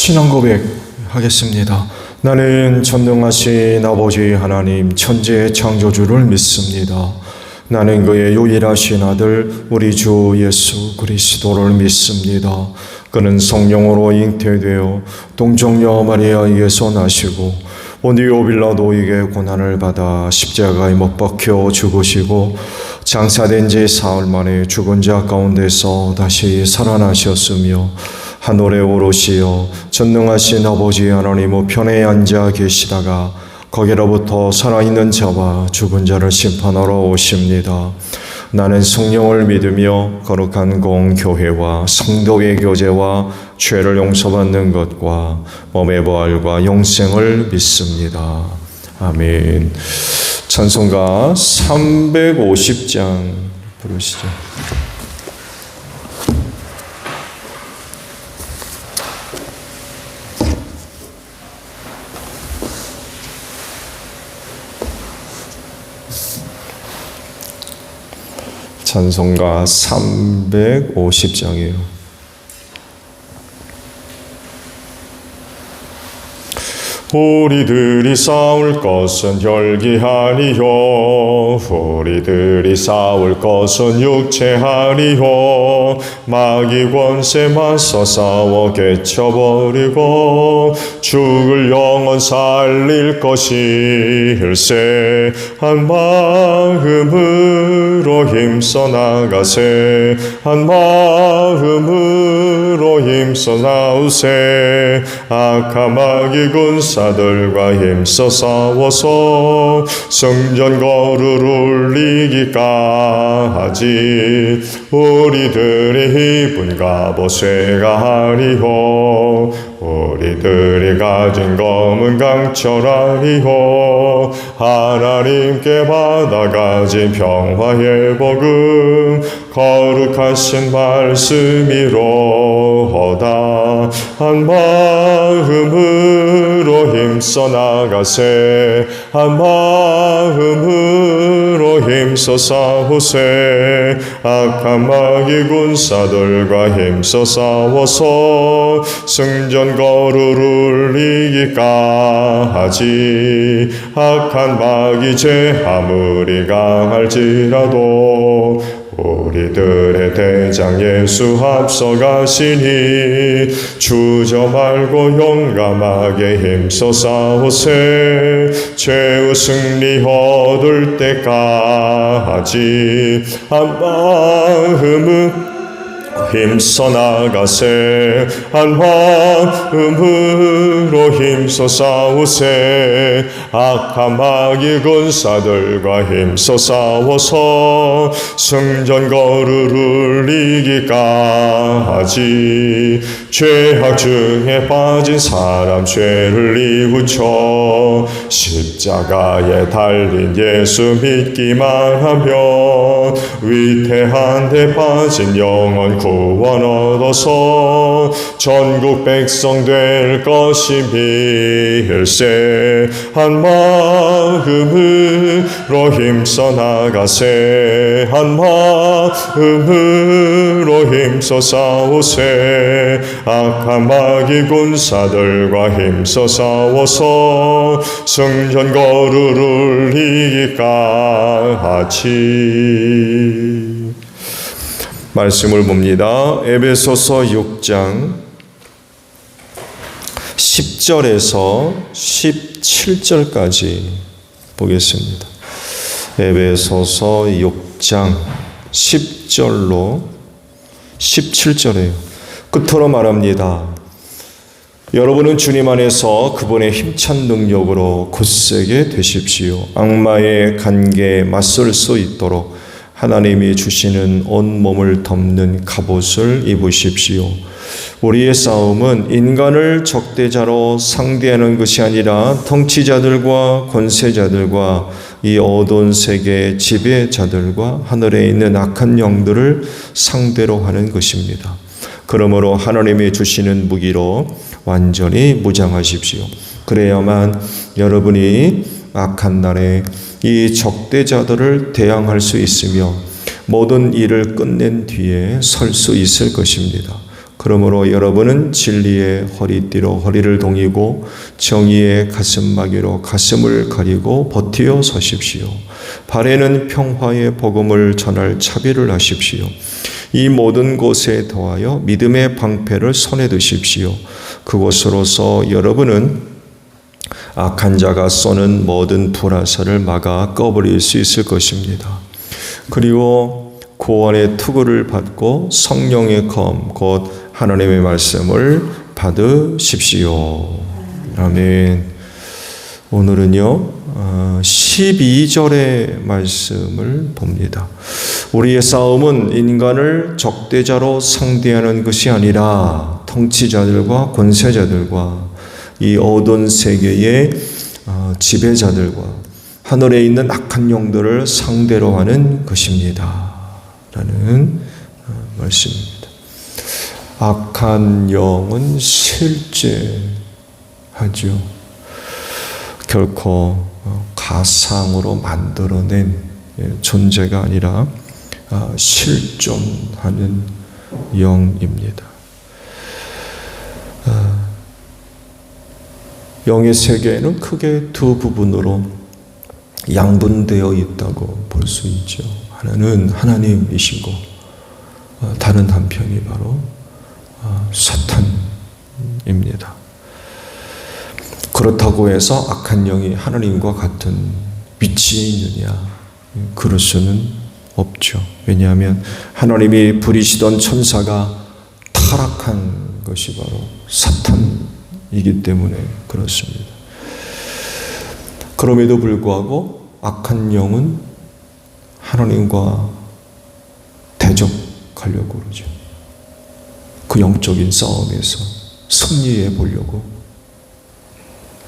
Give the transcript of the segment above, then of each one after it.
신앙 고백하겠습니다. 나는 전능하신 아버지 하나님 천지의 창조주를 믿습니다. 나는 그의 유일하신 아들 우리 주 예수 그리스도를 믿습니다. 그는 성령으로 잉태되어 동정녀 마리아에게서 나시고 본디오 빌라도에게 고난을 받아 십자가에 못 박혀 죽으시고 장사된 지 사흘 만에 죽은 자 가운데서 다시 살아나셨으며 하늘에 오르시어 전능하신 아버지 하나님 우편에 앉아 계시다가 거기로부터 살아있는 자와 죽은 자를 심판하러 오십니다. 나는 성령을 믿으며 거룩한 공교회와 성도의 교제와 죄를 용서받는 것과 몸의 부활과 영생을 믿습니다. 아멘. 찬송가 350장 부르시죠. 찬송가 350장이에요. 우리들이 싸울 것은 혈기하리요 우리들이 싸울 것은 육체하리요 마귀 권세 맞서 싸워 개쳐버리고 죽을 영혼 살릴 것일세 한 마음으로 힘써 나가세 한 마음으로 힘써 나오세 악한 마귀 군사들과 힘써 싸워서 성전 거를 울리기까지 우리들이 입은 갑옷쇠가 하리요 우리들이 가진 검은 강철하리요 하나님께 받아가진 평화의 복음 거룩하신 말씀이로다 한 마음으로 힘써 나가세 한 마음으로 힘써 싸우세 악한 마귀 군사들과 힘써 싸워서 성전 거를 울리기까지 악한 마귀 죄 아무리 강할지라도 우리들의 대장 예수 앞서가시니 주저 말고 용감하게 힘써 싸우세 죄의 승리 얻을 때까지 한 마음은 힘써 나가세 한 마음으로 힘써 싸우세 악한 마귀 군사들과 힘써 싸워서 성전 거를 울리기까지 죄악 중에 빠진 사람 죄를 뉘우쳐 십자가에 달린 예수 믿기만 하면 위태한 데 빠진 영혼 구원 얻어서 전국 백성 될 것임일세 한 마음으로 힘써 나가세 한 마음으로 힘써 싸우세 악한 마귀 군사들과 힘써 싸워서 성전 거를 울리기까지 말씀을 봅니다. 에베소서 6장 10절에서 17절까지 보겠습니다. 에베소서 6장 10절로 17절이에요. 끝으로 말합니다. 여러분은 주님 안에서 그분의 힘찬 능력으로 굳세게 되십시오. 악마의 간계에 맞설 수 있도록 하나님이 주시는 온몸을 덮는 갑옷을 입으십시오. 우리의 싸움은 인간을 적대자로 상대하는 것이 아니라 통치자들과 권세자들과 이 어두운 세계의 지배자들과 하늘에 있는 악한 영들을 상대로 하는 것입니다. 그러므로 하나님이 주시는 무기로 완전히 무장하십시오. 그래야만 여러분이 악한 날에 이 적대자들을 대항할 수 있으며 모든 일을 끝낸 뒤에 설 수 있을 것입니다. 그러므로 여러분은 진리의 허리띠로 허리를 동이고 정의의 가슴막이로 가슴을 가리고 버티어 서십시오. 발에는 평화의 복음을 전할 차비를 하십시오. 이 모든 곳에 더하여 믿음의 방패를 손에 드십시오. 그곳으로서 여러분은 악한 자가 쏘는 모든 불화살을 막아 꺼버릴 수 있을 것입니다. 그리고 구원의 투구를 받고 성령의 검, 곧 하나님의 말씀을 받으십시오. 아멘. 오늘은요 12절의 말씀을 봅니다. 우리의 싸움은 인간을 적대자로 상대하는 것이 아니라 통치자들과 권세자들과 이 어두운 세계의 지배자들과 하늘에 있는 악한 영들을 상대로 하는 것입니다. 라는 말씀입니다. 악한 영은 실제하죠. 결코 가상으로 만들어낸 존재가 아니라 실존하는 영입니다. 영의 세계에는 크게 두 부분으로 양분되어 있다고 볼 수 있죠. 하나는 하나님이시고 다른 한편이 바로 사탄입니다. 그렇다고 해서 악한 영이 하나님과 같은 위치에 있느냐? 그럴 수는 없죠. 왜냐하면 하나님이 부리시던 천사가 타락한 것이 바로 사탄이기 때문에 그렇습니다. 그럼에도 불구하고 악한 영은 하나님과 대적하려고 그러죠. 그 영적인 싸움에서 승리해 보려고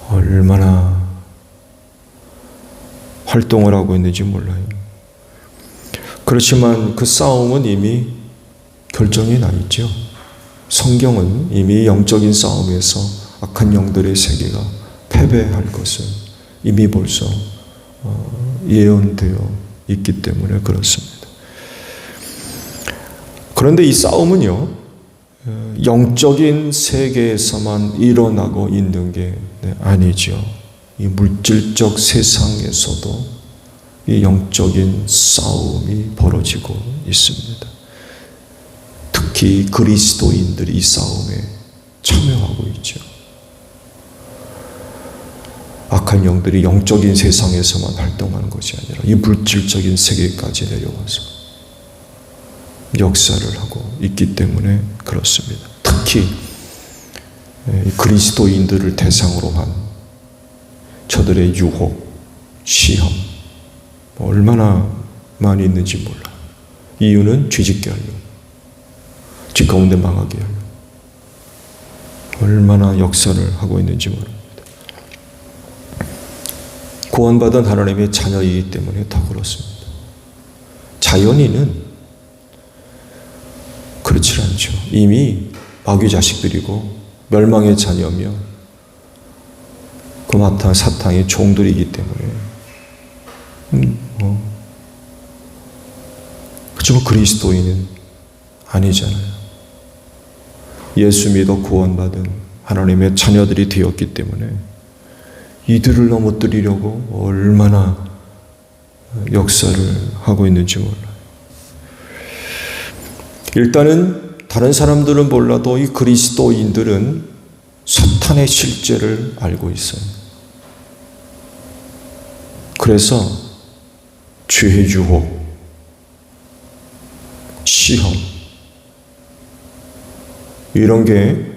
얼마나 활동을 하고 있는지 몰라요. 그렇지만 그 싸움은 이미 결정이 나 있죠. 성경은 이미 영적인 싸움에서 악한 영들의 세계가 패배할 것을 이미 벌써 예언되어 있기 때문에 그렇습니다. 그런데 이 싸움은요, 영적인 세계에서만 일어나고 있는 게 아니죠. 이 물질적 세상에서도 이 영적인 싸움이 벌어지고 있습니다. 특히 그리스도인들이 이 싸움에 참여하고 있죠. 악한 영들이 영적인 세상에서만 활동하는 것이 아니라 이 물질적인 세계까지 내려와서 역사를 하고 있기 때문에 그렇습니다. 특히 그리스도인들을 대상으로 한 저들의 유혹, 시험 얼마나 많이 있는지 몰라요. 이유는 뒤집게 하려고, 뒷 가운데 망하게 하려고 얼마나 역사를 하고 있는지 모릅니다. 구원받은 하나님의 자녀이기 때문에 더 그렇습니다. 자연인은 그렇지 않죠. 이미 마귀 자식들이고 멸망의 자녀며 그 마타 사탄의 종들이기 때문에 그렇지만 그리스도인은 아니잖아요. 예수 믿어 구원받은 하나님의 자녀들이 되었기 때문에 이들을 넘어뜨리려고 얼마나 역사를 하고 있는지 몰라요. 일단은 다른 사람들은 몰라도 이 그리스도인들은 사탄의 실제를 알고 있어요. 그래서 죄의 유혹, 시험 이런 게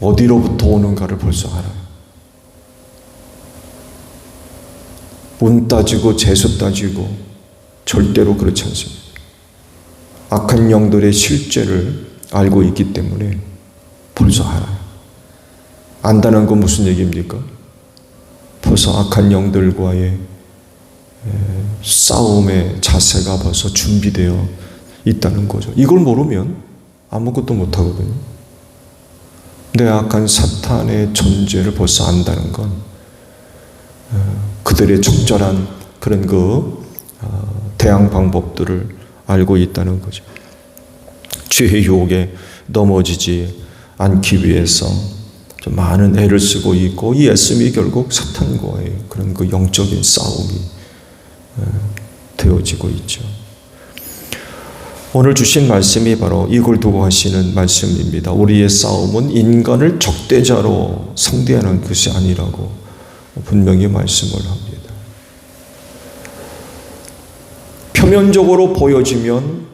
어디로부터 오는가를 벌써 알아요. 운 따지고 재수 따지고 절대로 그렇지 않습니다. 악한 영들의 실제를 알고 있기 때문에 벌써 알아요. 안다는 건 무슨 얘기입니까? 벌써 악한 영들과의 싸움의 자세가 벌써 준비되어 있다는 거죠. 이걸 모르면 아무것도 못하거든요. 내 악한 사탄의 존재를 벌써 안다는 건 그들의 적절한 그런 대항 방법들을 알고 있다는 거죠. 죄의 유혹에 넘어지지 않기 위해서 좀 많은 애를 쓰고 있고, 이 애씀이 결국 사탄과의 그런 그 영적인 싸움이 되어지고 있죠. 오늘 주신 말씀이 바로 이걸 두고 하시는 말씀입니다. 우리의 싸움은 인간을 적대자로 상대하는 것이 아니라고 분명히 말씀을 합니다. 표면적으로 보여지면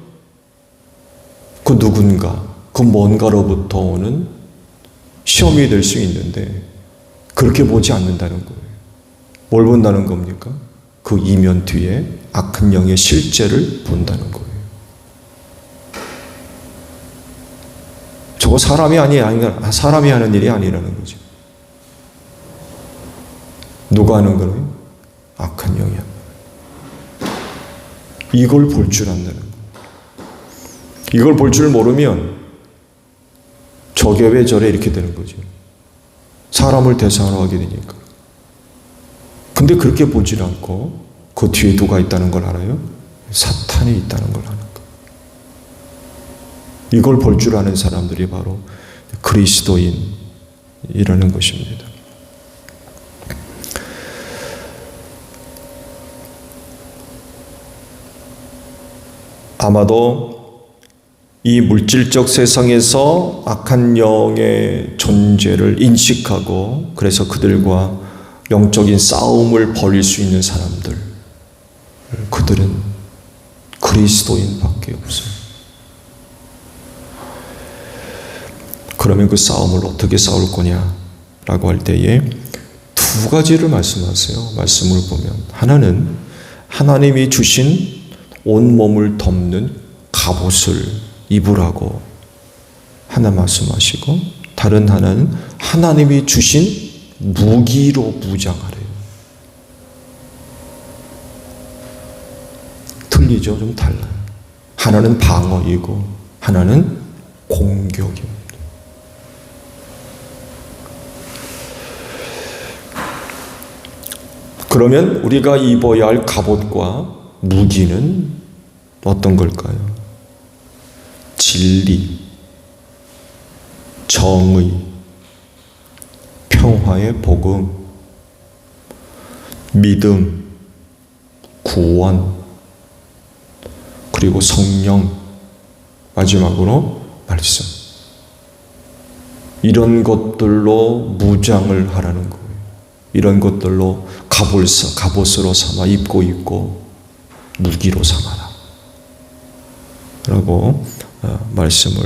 그 누군가, 그 뭔가로부터 오는 시험이 될 수 있는데 그렇게 보지 않는다는 거예요. 뭘 본다는 겁니까? 그 이면 뒤에 악한 영의 실제를 본다는 거예요. 저거 사람이 하는 일이 아니라는 거죠. 누가 하는 거예요? 악한 영이 하는 거예요. 이걸 볼 줄 안다는 거예요. 이걸 볼 줄 모르면 저게 왜 저래 이렇게 되는 거죠. 사람을 대상으로 하게 되니까. 근데 그렇게 보질 않고 그 뒤에 누가 있다는 걸 알아요? 사탄이 있다는 걸 아는 거예요. 이걸 볼 줄 아는 사람들이 바로 그리스도인이라는 것입니다. 아마도 이 물질적 세상에서 악한 영의 존재를 인식하고 그래서 그들과 영적인 싸움을 벌일 수 있는 사람들, 그들은 그리스도인밖에 없어요. 그러면 그 싸움을 어떻게 싸울 거냐라고 할 때에 두 가지를 말씀하세요. 말씀을 보면 하나는 하나님이 주신 온몸을 덮는 갑옷을 입으라고 하나 말씀하시고, 다른 하나는 하나님이 주신 무기로 무장하래요. 틀리죠? 좀 달라요. 하나는 방어이고 하나는 공격입니다. 그러면 우리가 입어야 할 갑옷과 무기는 어떤 걸까요? 진리, 정의, 평화의 복음, 믿음, 구원, 그리고 성령, 마지막으로 말씀. 이런 것들로 무장을 하라는 거예요. 이런 것들로 갑옷으로 삼아 입고 있고 무기로 삼아라 라고 말씀을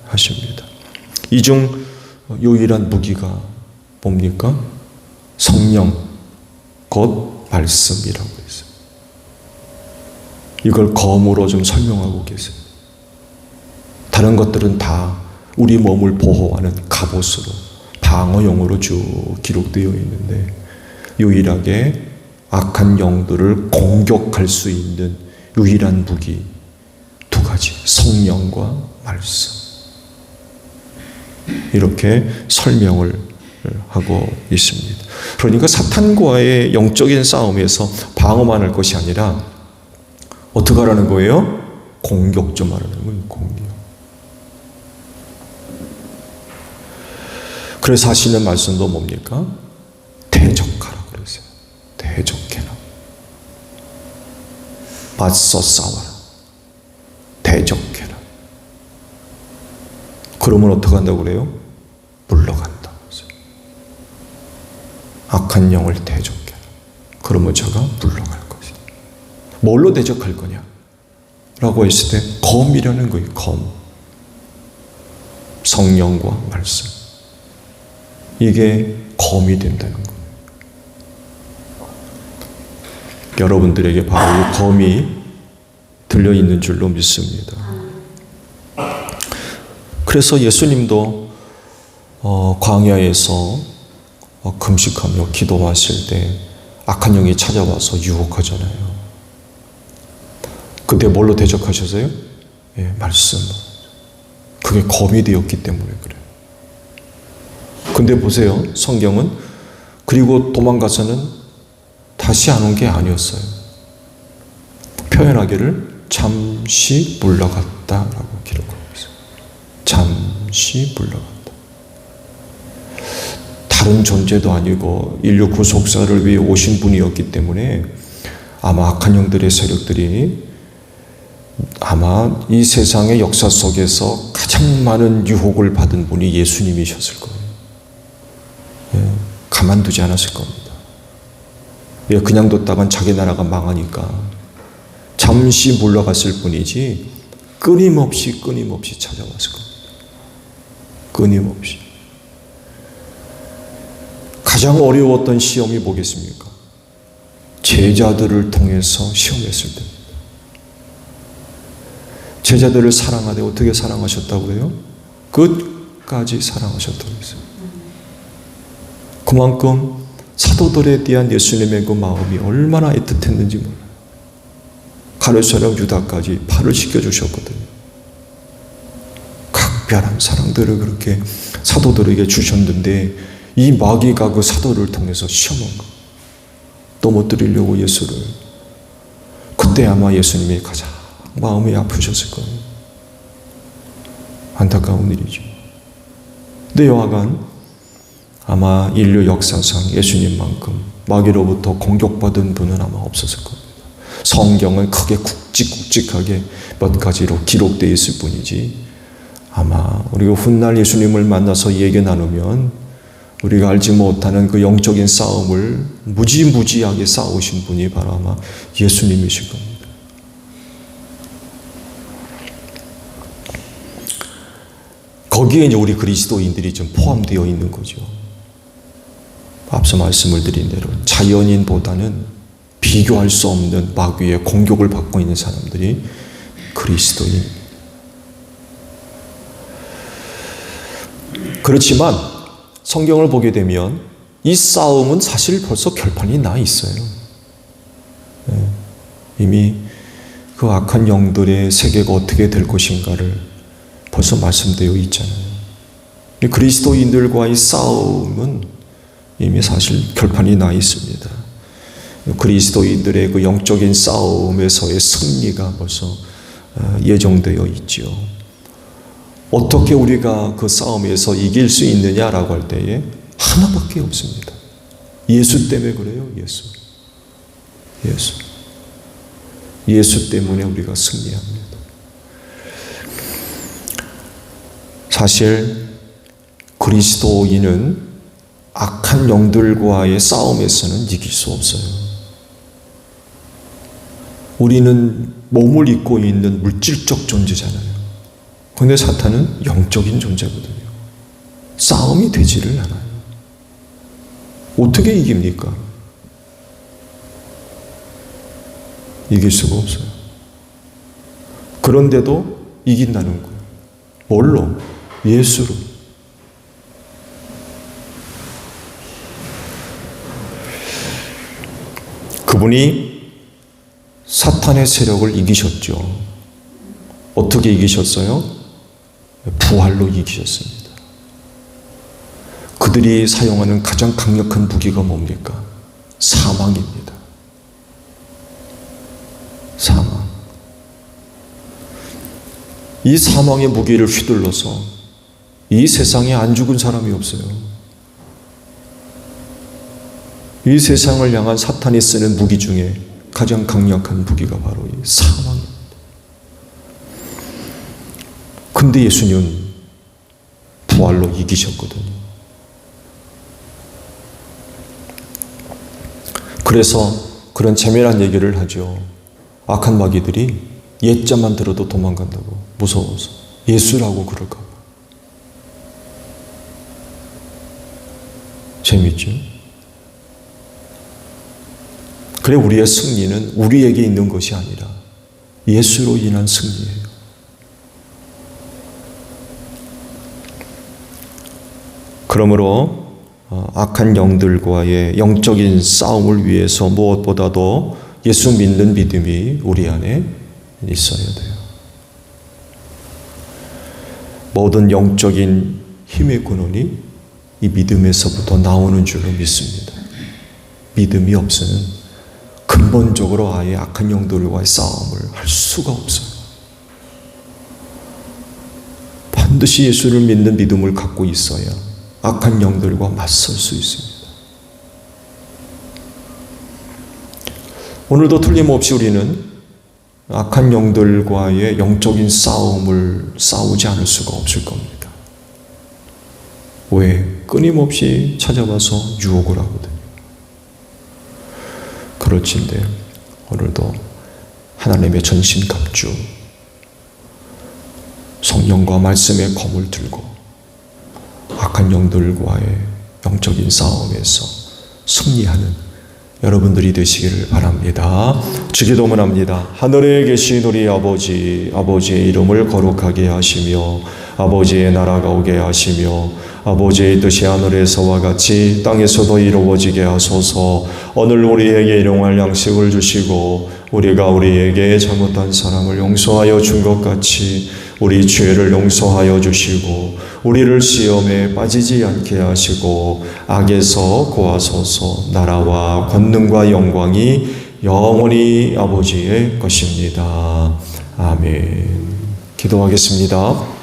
하십니다. 이 중 유일한 무기가 뭡니까? 성령, 곧 말씀이라고 했어요. 이걸 검으로 좀 설명하고 계세요. 다른 것들은 다 우리 몸을 보호하는 갑옷으로, 방어용으로 쭉 기록되어 있는데 유일하게 악한 영들을 공격할 수 있는 유일한 무기 두 가지, 성령과 말씀. 이렇게 설명을 하고 있습니다. 그러니까 사탄과의 영적인 싸움에서 방어만 할 것이 아니라 어떻게 하라는 거예요? 공격 좀 하라는 거예요. 공격. 그래서 하시는 말씀도 뭡니까? 대적하라 그러세요. 대적해라. 맞서 싸워라. 대적해라. 그러면 어떻게 한다고 그래요? 물러간다. 악한 영을 대적해라. 그러면 제가 물러갈 것이다. 뭘로 대적할 거냐? 라고 했을 때 검이라는 거예요. 검. 성령과 말씀. 이게 검이 된다는 거예요. 여러분들에게 바로 이 검이 들려있는 줄로 믿습니다. 그래서 예수님도 광야에서 금식하며 기도하실 때 악한 영이 찾아와서 유혹하잖아요. 그때 뭘로 대적하셨어요? 예, 말씀. 그게 검이 되었기 때문에 그래요. 근데 보세요. 성경은 그리고 도망가서는 다시 안 온 게 아니었어요. 표현하기를 잠시 물러갔다라고 기록하고 있어요. 잠시 물러간다. 다른 존재도 아니고 인류 구속사를 위해 오신 분이었기 때문에 아마 악한 영들의 세력들이 아마 이 세상의 역사 속에서 가장 많은 유혹을 받은 분이 예수님이셨을 거예요. 예, 가만두지 않았을 겁니다. 예, 그냥 뒀다간 자기 나라가 망하니까 잠시 물러갔을 뿐이지 끊임없이 찾아왔을 겁니다. 끊임없이. 가장 어려웠던 시험이 뭐겠습니까? 제자들을 통해서 시험했을 때입니다. 제자들을 사랑하되 어떻게 사랑하셨다고 해요? 끝까지 사랑하셨다고 했어요. 그만큼 사도들에 대한 예수님의 그 마음이 얼마나 애틋했는지 몰라요. 가룟사람 유다까지 팔을 씻겨주셨거든요. 각별한 사랑들을 그렇게 사도들에게 주셨는데 이 마귀가 그 사도를 통해서 시험한 거 넘어뜨리려고 예수를. 그때 아마 예수님이 가장 마음이 아프셨을 거예요. 안타까운 일이죠. 근데 여하간 아마 인류 역사상 예수님만큼 마귀로부터 공격받은 분은 아마 없었을 겁니다. 성경은 크게 굵직굵직하게 몇 가지로 기록되어 있을 뿐이지 아마 우리가 훗날 예수님을 만나서 얘기 나누면 우리가 알지 못하는 그 영적인 싸움을 무지무지하게 싸우신 분이 바로 아마 예수님이실 겁니다. 거기에 이제 우리 그리스도인들이 좀 포함되어 있는 거죠. 앞서 말씀을 드린 대로 자연인보다는 비교할 수 없는 마귀의 공격을 받고 있는 사람들이 그리스도인. 그렇지만 성경을 보게 되면 이 싸움은 사실 벌써 결판이 나 있어요. 이미 그 악한 영들의 세계가 어떻게 될 것인가를 벌써 말씀되어 있잖아요. 그리스도인들과의 싸움은 이미 사실 결판이 나 있습니다. 그리스도인들의 그 영적인 싸움에서의 승리가 벌써 예정되어 있지요. 어떻게 우리가 그 싸움에서 이길 수 있느냐라고 할 때에 하나밖에 없습니다. 예수 때문에 그래요. 예수 때문에 우리가 승리합니다. 사실 그리스도인은 악한 영들과의 싸움에서는 이길 수 없어요. 우리는 몸을 입고 있는 물질적 존재잖아요. 그런데 사탄은 영적인 존재거든요. 싸움이 되지를 않아요. 어떻게 이깁니까? 이길 수가 없어요. 그런데도 이긴다는 거예요. 뭘로? 예수로. 그분이 사탄의 세력을 이기셨죠. 어떻게 이기셨어요? 부활로 이기셨습니다. 그들이 사용하는 가장 강력한 무기가 뭡니까? 사망입니다. 사망. 이 사망의 무기를 휘둘러서 이 세상에 안 죽은 사람이 없어요. 이 세상을 향한 사탄이 쓰는 무기 중에 가장 강력한 무기가 바로 이 사망입니다. 근데 예수님은 부활로 이기셨거든요. 그래서 그런 재미난 얘기를 하죠. 악한 마귀들이 옛자만 들어도 도망간다고. 무서워서. 예수라고 그럴까 봐. 재밌죠? 그래, 우리의 승리는 우리에게 있는 것이 아니라 예수로 인한 승리예요. 그러므로 악한 영들과의 영적인 싸움을 위해서 무엇보다도 예수 믿는 믿음이 우리 안에 있어야 돼요. 모든 영적인 힘의 근원이 이 믿음에서부터 나오는 줄로 믿습니다. 믿음이 없으면 근본적으로 아예 악한 영들과의 싸움을 할 수가 없어요. 반드시 예수를 믿는 믿음을 갖고 있어야 악한 영들과 맞설 수 있습니다. 오늘도 틀림없이 우리는 악한 영들과의 영적인 싸움을 싸우지 않을 수가 없을 겁니다. 왜? 끊임없이 찾아와서 유혹을 하거든요. 그렇진데 오늘도 하나님의 전신갑주 성령과 말씀의 검을 들고 악한 영들과의 영적인 싸움에서 승리하는 여러분들이 되시기를 바랍니다. 주기도문 합니다. 하늘에 계신 우리 아버지, 아버지의 이름을 거룩하게 하시며 아버지의 나라가 오게 하시며 아버지의 뜻이 하늘에서와 같이 땅에서도 이루어지게 하소서. 오늘 우리에게 일용할 양식을 주시고 우리가 우리에게 잘못한 사람을 용서하여 준 것 같이 우리 죄를 용서하여 주시고 우리를 시험에 빠지지 않게 하시고 악에서 구하소서. 나라와 권능과 영광이 영원히 아버지의 것입니다. 아멘. 기도하겠습니다.